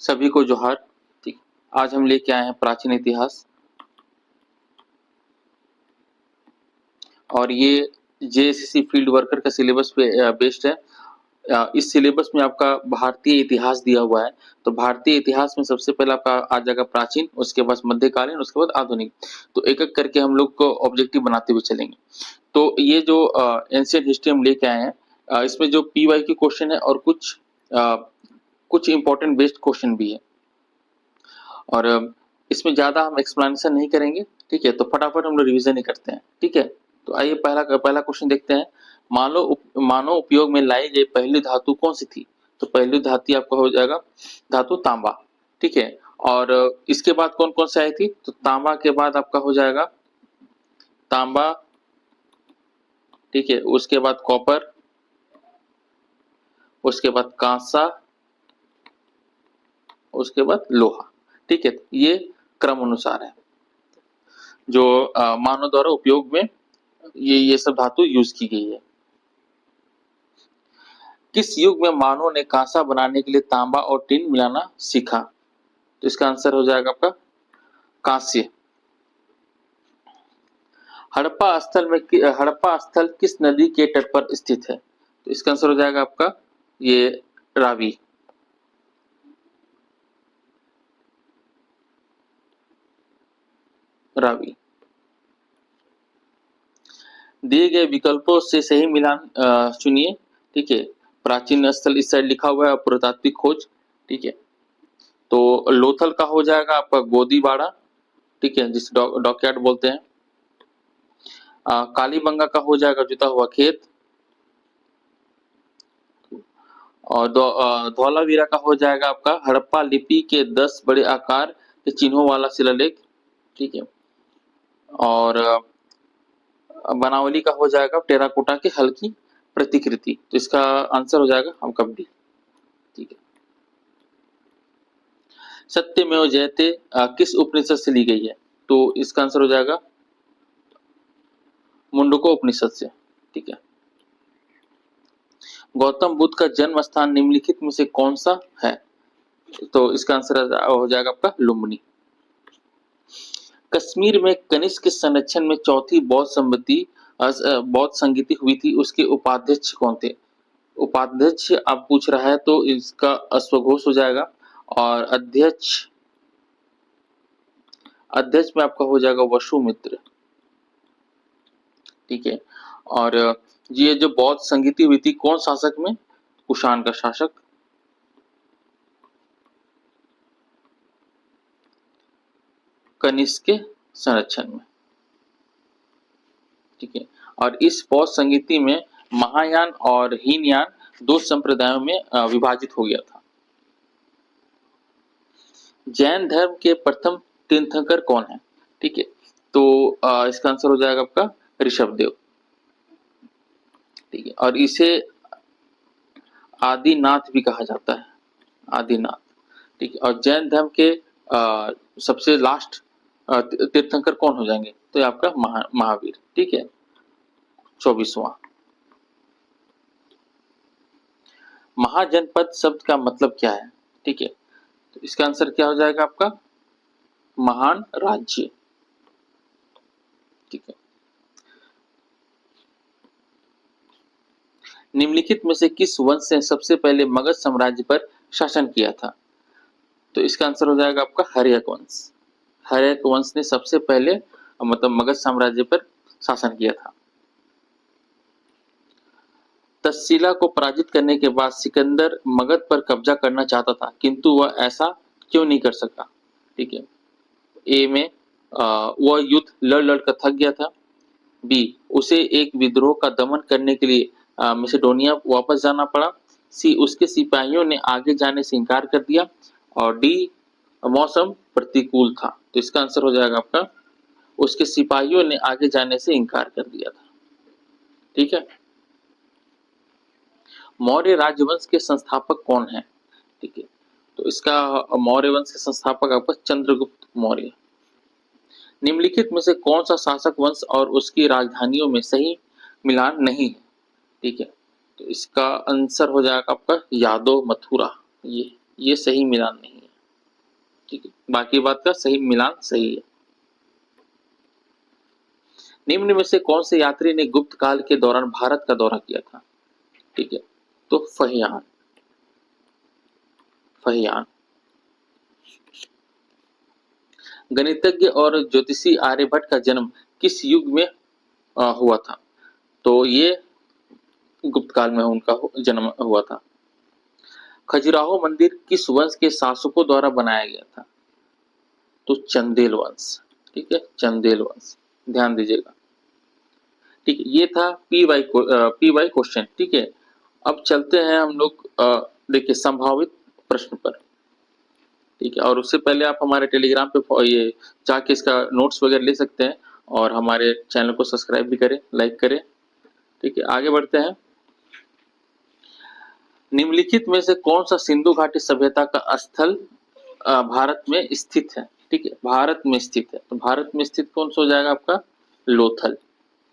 सभी को जोहार। ठीक, आज हम लेके आए हैं प्राचीन इतिहास, और ये जेएसएससी फील्ड वर्कर का सिलेबस पे बेस्ड है। इस सिलेबस में आपका भारतीय इतिहास दिया हुआ है, तो भारतीय इतिहास में सबसे पहले आपका आ जाएगा प्राचीन, उसके बाद मध्यकालीन, उसके बाद आधुनिक। तो एक एक करके हम लोग को ऑब्जेक्टिव बनाते हुए चलेंगे। तो ये जो एंशिएंट हिस्ट्री हम लेके आए हैं, इसमें जो पीवाईक्यू क्वेश्चन है और कुछ इंपॉर्टेंट बेस्ड क्वेश्चन भी है, और इसमें ज्यादा हम एक्सप्लेनेशन नहीं करेंगे। ठीक है, तो फटाफट हम लोग रिवीजन ही करते हैं। ठीक है, तो आइए पहला क्वेश्चन देखते हैं। मानव उपयोग में लाई गई पहली धातु कौन सी थी? तो पहली धातु आपका हो जाएगा धातु तांबा। ठीक है, और इसके बाद कौन कौन सी आई थी? तो तांबा के बाद आपका हो जाएगा तांबा, ठीक है, उसके बाद कॉपर, उसके बाद कांसा, उसके बाद लोहा। ठीक है, ये क्रम अनुसार है जो मानव द्वारा उपयोग में ये सब धातु यूज की गई है। किस युग में मानव ने कांसा बनाने के लिए तांबा और टिन मिलाना सीखा? तो इसका आंसर हो जाएगा आपका कांस्य। हड़प्पा स्थल किस नदी के तट पर स्थित है? तो इसका आंसर हो जाएगा आपका ये रावी। रावी। दिए गए विकल्पों से सही मिलान चुनिए। ठीक है, प्राचीन स्थल इस साइड लिखा हुआ है, पुरातात्विक खोज। ठीक है, तो लोथल का हो जाएगा आपका गोदीबाड़ा, ठीक है, जिसे डॉकयार्ड बोलते हैं। कालीबंगा का हो जाएगा जुता हुआ खेत, और धौलावीरा का हो जाएगा आपका हड़प्पा लिपि के 10 बड़े आकार के चिन्हों वाला शिलालेख। ठीक है, और बनावली का हो जाएगा टेराकोटा की हल्की प्रतिकृति। तो इसका आंसर हो जाएगा आपका बी। ठीक है, सत्यमेव जयते किस उपनिषद से ली गई है? तो इसका आंसर हो जाएगा मुंडको उपनिषद से। ठीक है, गौतम बुद्ध का जन्म स्थान निम्नलिखित में से कौन सा है? तो इसका आंसर हो जाएगा आपका लुम्बिनी। कश्मीर में कनिष्क के संरक्षण में चौथी बौद्ध संगीति हुई थी, उसके उपाध्यक्ष कौन थे? उपाध्यक्ष आप पूछ रहा है तो इसका अश्वघोष हो जाएगा, और अध्यक्ष में आपका हो जाएगा वसुमित्र। ठीक है, और ये जो बौद्ध संगीति हुई थी कौन शासक में? कुषाण का शासक। कनिष्क के संरक्षण में। ठीक है, और इस बौद्ध संगीति में महायान और हीनयान दो संप्रदायों में विभाजित हो गया था। जैन धर्म के प्रथम तीर्थंकर कौन है? ठीक है, तो इसका आंसर हो जाएगा आपका ऋषभदेव। ठीक है, और इसे आदिनाथ भी कहा जाता है, आदिनाथ। ठीक है, और जैन धर्म के सबसे लास्ट तीर्थंकर कौन हो जाएंगे? तो ये आपका महावीर। ठीक है, 24वां। महाजनपद शब्द का मतलब क्या है? ठीक है, तो इसका आंसर क्या हो जाएगा आपका महान राज्य। ठीक है, निम्नलिखित में से किस वंश ने सबसे पहले मगध साम्राज्य पर शासन किया था? तो इसका आंसर हो जाएगा आपका हर्यक वंश। हर्यक वंश ने सबसे पहले मतलब मगध साम्राज्य पर शासन किया था। तक्षशिला को पराजित करने के बाद सिकंदर मगध पर कब्जा करना चाहता था, किंतु वह ऐसा क्यों नहीं कर सका? ठीक है, ए में वह युद्ध लड़ लड़ कर थक गया था। बी, उसे एक विद्रोह का दमन करने के लिए मैसेडोनिया वापस जाना पड़ा। सी, उसके सिपाहियों ने आगे जाने से इनकार कर दिया। और डी, मौसम प्रतिकूल था। तो इसका आंसर हो जाएगा आपका उसके सिपाहियों ने आगे जाने से इनकार कर दिया था। ठीक है, मौर्य राजवंश के संस्थापक कौन है? ठीक है, तो इसका मौर्य वंश के संस्थापक आपका चंद्रगुप्त मौर्य। निम्नलिखित में से कौन सा शासक वंश और उसकी राजधानियों में सही मिलान नहीं है? ठीक है, तो इसका आंसर हो जाएगा आपका यादव मथुरा। ये सही मिलान नहीं है। ठीक है, बाकी बात का सही मिलान सही है। निम्न में से कौन से यात्री ने गुप्त काल के दौरान भारत का दौरा किया था? ठीक है, तो फहियान। फहियान। गणितज्ञ और ज्योतिषी आर्यभट्ट का जन्म किस युग में हुआ था? तो ये गुप्त काल में उनका जन्म हुआ था। खजुराहो मंदिर किस वंश के शासकों द्वारा बनाया गया था? तो चंदेल वंश। ठीक है, चंदेल वंश, ध्यान दीजिएगा। ठीक है, ये था पी वाई क्वेश्चन। ठीक है, अब चलते हैं हम लोग देखिए संभावित प्रश्न पर। ठीक है, और उससे पहले आप हमारे टेलीग्राम पे ये जाके इसका नोट्स वगैरह ले सकते हैं और हमारे चैनल को सब्सक्राइब भी करें, लाइक करें। ठीक है, आगे बढ़ते हैं। निम्नलिखित में से कौन सा सिंधु घाटी सभ्यता का स्थल भारत में स्थित है? ठीक है, भारत में स्थित है, तो भारत में स्थित कौन सा हो जाएगा आपका? लोथल।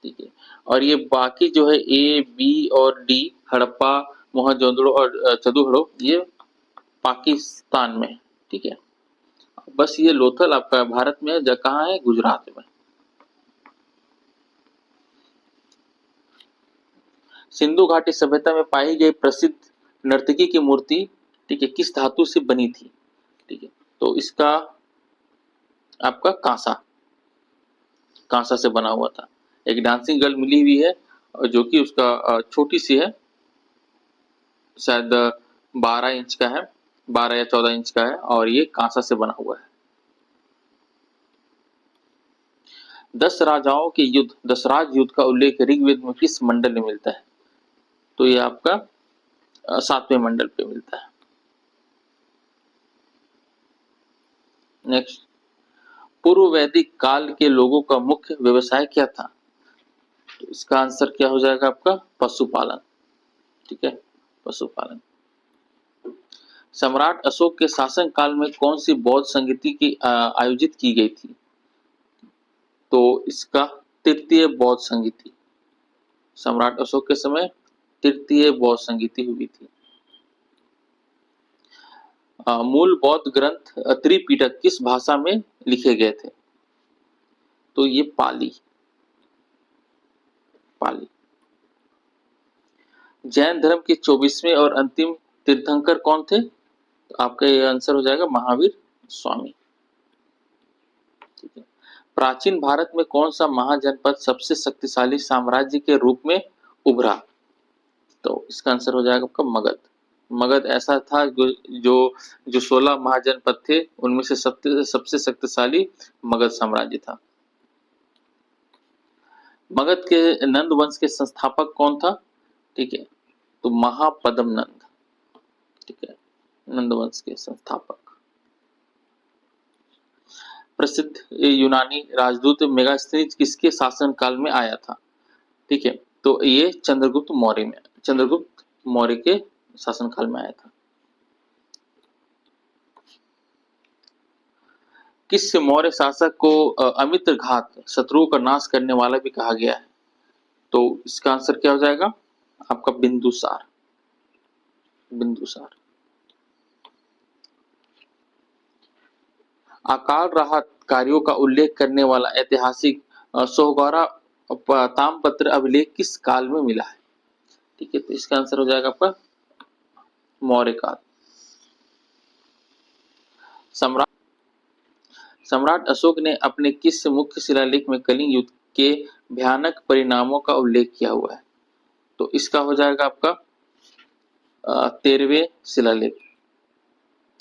ठीक है, और ये बाकी जो है ए, बी और डी, हड़प्पा, मोहनजोदड़ो और चंदुहड़ो, ये पाकिस्तान में है। ठीक है, बस ये लोथल आपका भारत में है, कहाँ है? गुजरात में। सिंधु घाटी सभ्यता में पाई गई प्रसिद्ध नर्तकी की मूर्ति, ठीक है, किस धातु से बनी थी? ठीक है, तो इसका आपका कांसा, कांसा से बना हुआ था। एक डांसिंग गर्ल मिली हुई है जो कि उसका छोटी सी है, शायद 12 इंच का है, 12 या 14 इंच का है, और ये कांसा से बना हुआ है। 10 राजाओं के युद्ध, दशराज युद्ध का उल्लेख ऋग्वेद में किस मंडल में मिलता है? तो ये आपका 7वें मंडल पे मिलता है। नेक्स्ट, पूर्व वैदिक काल के लोगों का मुख्य व्यवसाय क्या था? तो इसका आंसर क्या हो जाएगा आपका? पशुपालन। ठीक है, पशुपालन। सम्राट अशोक के शासन काल में कौन सी बौद्ध संगीति की आयोजित की गई थी? तो इसका तृतीय बौद्ध संगीति। सम्राट अशोक के समय तृतीय बौद्ध संगीति हुई थी। मूल बौद्ध ग्रंथ त्रिपिटक किस भाषा में लिखे गए थे? तो ये पाली। पाली। जैन धर्म के 24वें और अंतिम तीर्थंकर कौन थे? तो आपका ये आंसर हो जाएगा महावीर स्वामी। ठीक है, प्राचीन भारत में कौन सा महाजनपद सबसे शक्तिशाली साम्राज्य के रूप में उभरा? तो इसका आंसर हो जाएगा आपका मगध। मगध ऐसा था जो 16 महाजनपद थे, उनमें से सबसे शक्तिशाली मगध साम्राज्य था। मगध के नंद वंश के संस्थापक कौन था? ठीक है, तो महापद्म नंद। ठीक है, नंद वंश के संस्थापक। प्रसिद्ध यूनानी राजदूत मेगास्थनीज किसके शासन काल में आया था? ठीक है, तो ये चंद्रगुप्त मौर्य के शासनकाल में आया था। किस मौर्य शासक को अमित्र घात, शत्रुओं का नाश करने वाला भी कहा गया है? तो इसका आंसर क्या हो जाएगा आपका? बिंदुसार। बिंदुसार। अकाल राहत कार्यों का उल्लेख करने वाला ऐतिहासिक सोहगौरा ताम्रपत्र अभिलेख किस काल में मिला है? ठीक है, तो इसका आंसर हो जाएगा आपका मौर्य काल। सम्राट सम्राट अशोक ने अपने किस मुख्य शिलालेख में कलिंग युद्ध के भयानक परिणामों का उल्लेख किया हुआ है? तो इसका हो जाएगा आपका 13वें शिलालेख।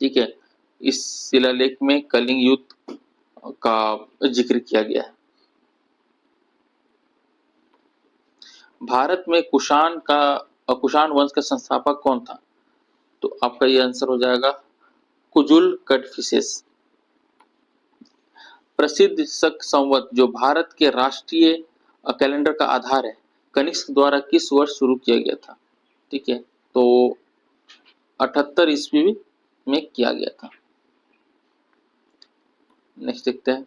ठीक है, इस शिलालेख में कलिंग युद्ध का जिक्र किया गया है। भारत में कुषाण वंश का संस्थापक कौन था? तो आपका ये आंसर हो जाएगा कुजुल कड़फिसेस। प्रसिद्ध शक संवत जो भारत के राष्ट्रीय कैलेंडर का आधार है, कनिष्क द्वारा किस वर्ष शुरू किया गया था? ठीक है, तो 78 ईस्वी में किया गया था। नेक्स्ट देखते हैं।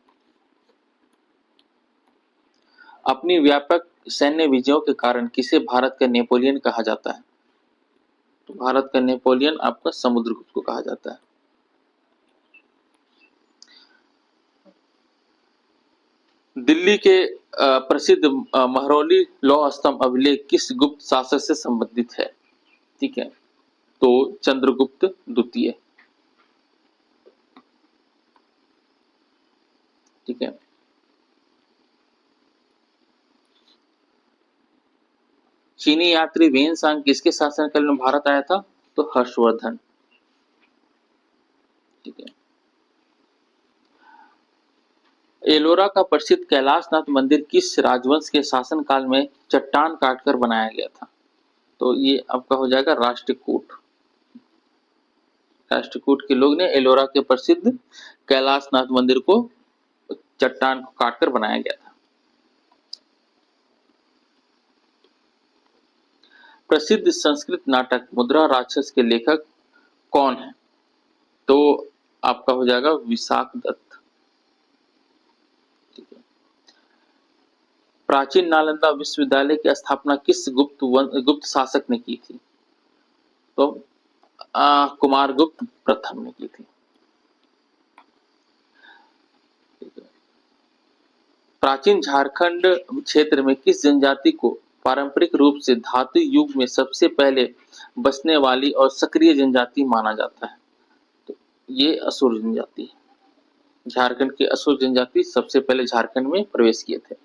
अपनी व्यापक सैन्य विजयों के कारण किसे भारत का नेपोलियन कहा जाता है? तो भारत का नेपोलियन आपका समुद्रगुप्त को कहा जाता है। दिल्ली के प्रसिद्ध महरौली लौह स्तंभ अभिलेख किस गुप्त शासक से संबंधित है? ठीक है, तो चंद्रगुप्त द्वितीय। ठीक है, चीनी यात्री वेन-सांग किसके शासनकाल में भारत आया था? तो हर्षवर्धन। ठीक है, एलोरा का प्रसिद्ध कैलाशनाथ मंदिर किस राजवंश के शासनकाल में चट्टान काटकर बनाया गया था? तो ये आपका हो जाएगा राष्ट्रकूट। राष्ट्रकूट के लोग ने एलोरा के प्रसिद्ध कैलाशनाथ मंदिर को चट्टान को काटकर बनाया गया था। प्रसिद्ध संस्कृत नाटक मुद्रा राक्षस के लेखक कौन है? तो आपका हो जाएगा विशाख दत्त। ठीक है, प्राचीन नालंदा विश्वविद्यालय की स्थापना किस गुप्त शासक ने की थी? तो कुमारगुप्त प्रथम ने की थी। प्राचीन झारखंड क्षेत्र में किस जनजाति को पारंपरिक रूप से धातु युग में सबसे पहले बसने वाली और सक्रिय जनजाति माना जाता है? तो ये असुर जनजाति है। झारखंड के असुर जनजाति सबसे पहले झारखंड में प्रवेश किए थे।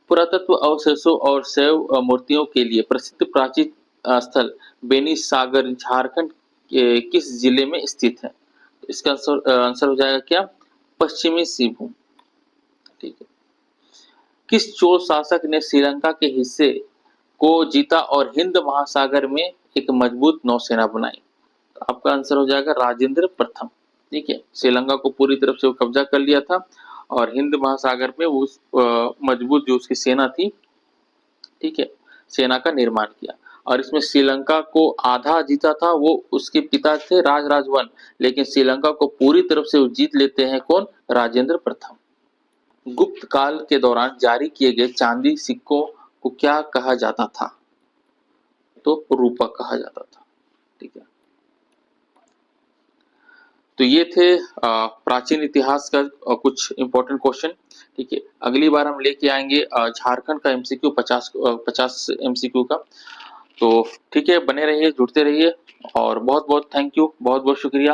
पुरातत्व अवशेषों और शैव मूर्तियों के लिए प्रसिद्ध प्राचीन स्थल बेनी सागर झारखंड के किस जिले में स्थित है? इसका आंसर हो जाएगा क्या? पश्चिमी सिंहभूम। ठीक है, किस चोल शासक ने श्रीलंका के हिस्से को जीता और हिंद महासागर में एक मजबूत नौसेना बनाई? तो आपका आंसर हो जाएगा राजेंद्र प्रथम। ठीक है, श्रीलंका को पूरी तरफ से वो कब्जा कर लिया था और हिंद महासागर में उस मजबूत जो उसकी सेना थी, ठीक है, सेना का निर्माण किया। और इसमें श्रीलंका को आधा जीता था, वो उसके पिता थे राजराज वन, लेकिन श्रीलंका को पूरी तरफ से वो जीत लेते हैं कौन? राजेंद्र प्रथम। गुप्त काल के दौरान जारी किए गए चांदी सिक्कों को क्या कहा जाता था? तो रूपक कहा जाता था। ठीक है, तो ये थे प्राचीन इतिहास का कुछ इंपॉर्टेंट क्वेश्चन। ठीक है, अगली बार हम लेके आएंगे झारखंड का एमसीक्यू 50 एमसीक्यू का। तो ठीक है, बने रहिए, जुड़ते रहिए और बहुत बहुत थैंक यू, बहुत बहुत शुक्रिया।